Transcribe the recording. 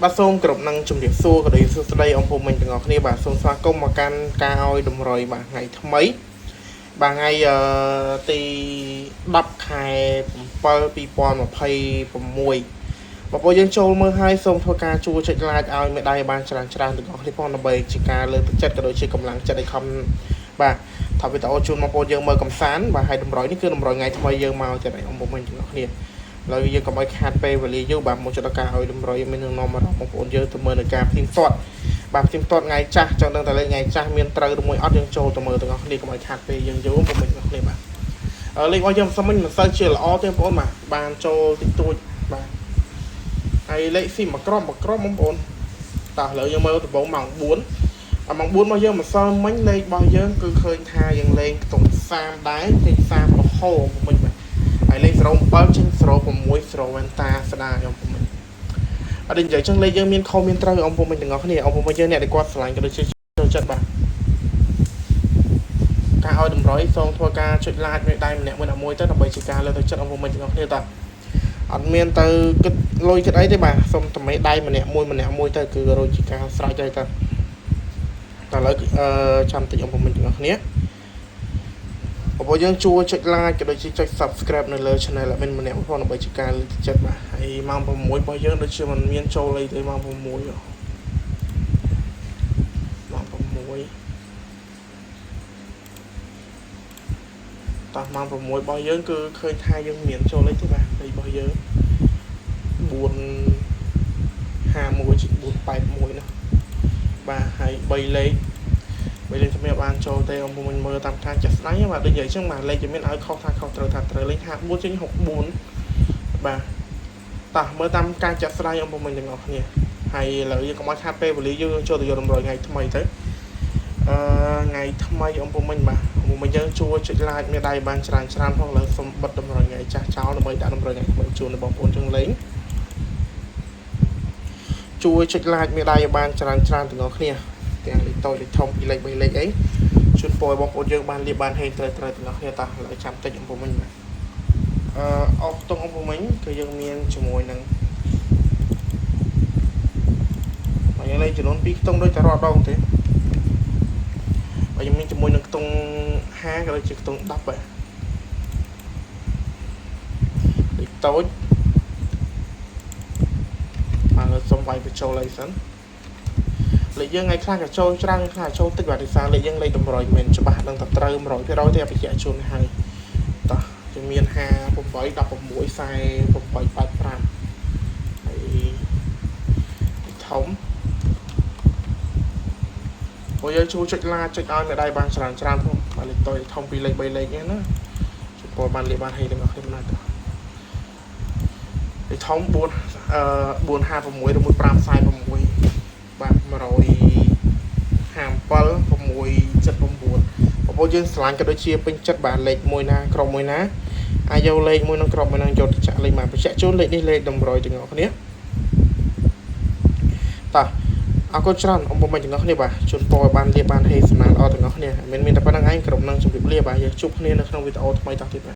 បាទសូមគោរពនឹងជំរាបសួរក៏ដូចសួស្តីអង្គពុំមិញទាំងអស់គ្នាបាទសូមស្វាគមន៍មកកាន់ការឲ្យតម្រុយបាទថ្ងៃថ្មីបាទថ្ងៃទី10ខែ7 2026បងប្អូនយើងចូលមើលហើយសូមធ្វើការជួយចុច like ឲ្យមេដៃបានច្រើនទាំងអស់គ្នាផងដើម្បីជាការលើកទឹកចិត្តក៏ដូចជាកម្លាំងចិត្តឲ្យខំបាទថាវីដេអូជូនបងប្អូនយើងមើលកំសាន្តបាទហើយតម្រុយនេះគឺតម្រុយថ្ងៃថ្មីយើងមកទៀតអង្គពុំមិញទាំងអស់គ្នាឡើយយើងកុំឲ្យខាតពេលវេលាយូរបាទមកចូលដល់ការឲ្យតម្រុយមាននឹងនាំមកដល់បងប្អូនយើងទៅមើលនៅការផ្ទៀងផ្ទាត់បាទផ្ទៀងផ្ទាត់ថ្ងៃចាស់ចង់ដឹងតែលេខថ្ងៃចាស់មានត្រូវឬមួយអត់យើងចូលទៅមើលទាំងអស់គ្នាកុំឲ្យខាតពេលយើងយូរបងប្អូនទាំងអស់គ្នាបាទលេខរបស់យើងមិនសូវជាល្អទេបងប្អូនបាទបានចូលតិចតួចបាទហើយលេខស៊ីមួយក្រុមបងប្អូនតោះឥឡូវយើងមើលដំបូងម៉ោង4ម៉ោង4របស់យើងម្សិលមិញលេខរបស់យើងគឺឃើញថាយើងលេងខ្ទង់30ដែរលេខ30រហូតមិញបាទហើយលេខ07ចេញ06វ៉ែនតាស្ដាយអង្គពុំមិញអត់និយាយចឹងលេខយើងមានខុសមានត្រូវអង្គពុំមិញទាំងអស់គ្នាអង្គពុំមិញយើងអ្នកដែលគាត់ឆ្លាញ់ក៏ដូចជាចូលចិត្តបាទការឲ្យតម្រុយសូមធ្វើការចុច like មេដៃម្នាក់មួយទៅដើម្បីជាការលើកទឹកចិត្តអង្គពុំមិញទាំងអស់គ្នាតើអត់មានទៅគិតលុយគិតអីទេបាទសូមតែមេដៃម្នាក់មួយទៅគឺរួចជាការស្រេចហើយតើឥឡូវចាំតិចអង្គពុំមិញទាំងអស់គ្នាបងប្អូនយើងជួយចុច like ក៏ដូចជាចុច subscribe នៅលើ channel admin ម្នាក់ផងដើម្បីជាការលើកទឹកចិត្តបាទហើយម៉ោង6របស់យើងដូចជាមិនមានចូលអីទេម៉ោង6តោះម៉ោង6របស់យើងគឺឃើញថាយើងមានចូលអីទេបាទលេខរបស់យើង451ជា481ណាបាទហើយ3លេខសម្រាប់បានចូលទេអង្គពុំមិញមើលតាមការចាស់ស្ដាយបាទដូចនិយាយចឹងបាទលេខវាមានឲ្យខុសថាខុសត្រូវថាត្រូវលេខ54ចេញ64បាទតោះមើលតាមការចាស់ស្ដាយអង្គពុំមិញទាំងអស់គ្នាហើយឥឡូវយើងកុំឲ្យខាតពេលវេលាយើងចូលទៅយកតម្រុយថ្ងៃថ្មីទៅថ្ងៃថ្មីអង្គពុំមិញបាទអង្គពុំមិញយើងជួយចុច like មេដៃបានច្រើនផងលើសុំបិទតម្រុយថ្ងៃចាស់ចោលដើម្បីដាក់តម្រុយថ្ងៃថ្មីជូនដល់បងប្អូនយើងលេងជួយចុច like មេដៃឲ្យបានច្រើនទាំងអស់គ្នាទាំងលេខតូចលេខធំពីលេខ3លេខអីជូនពរបងប្អូនយើងបានលៀបបានហេងត្រូវទាំងអស់គ្នាតោះឥឡូវចាំតិចអង្គពុំមិញបាទអស់ខ្ទង់អង្គពុំមិញគឺយើងមានជាមួយនឹងបើយើងលេខចំនួន2ខ្ទង់ដូចតែរាល់ដងទេបើយើងមានជាមួយនឹងខ្ទង់5ក៏ដូចជាខ្ទង់10បាទលេខតូចបាទសុំវាយបញ្ចូលអីសិនលេខយើងថ្ងៃខ្លះក៏ចូលច្រើនខ្លះចូលតិចបាទដោយសារលេខយើងលេខតម្រុយមិនច្បាស់ដឹងតែត្រូវ 100% ទេអភិជាជូនហើយតោះយើងមាន58 16 48 85ហើយធំបើយើងជួយចុច like ចុចឲ្យមេដៃបានច្រើនផងបាទលេខតូចធំពីលេខ3លេខនេះណាជប៉ុនបានលេខបានហេទាំងអស់គ្នាណាតោះលេខធំ456ឬមួយ546បាទ157 679បងប្អូនយើងស្រឡាញ់ក៏ដូចជាពេញចិត្តបាទលេខមួយណាក្រុមមួយណាអាចយកលេខមួយក្នុងក្រុមមួយនឹងយកទៅចាក់លេខមកបញ្ជាក់ជូនលេខនេះលេខតម្រុយទាំងអស់គ្នាតោះអរគុណច្រើនអង្គពុំមិញទាំងអស់គ្នាបាទជូនពរបានលៀបបានហេសំណាងល្អទាំងអស់គ្នាមានតែប៉ុណ្្នឹងឯងក្រុមនឹងជម្រាបលាបាទយើងជួបគ្នានៅក្នុងវីដេអូថ្មីតទៀត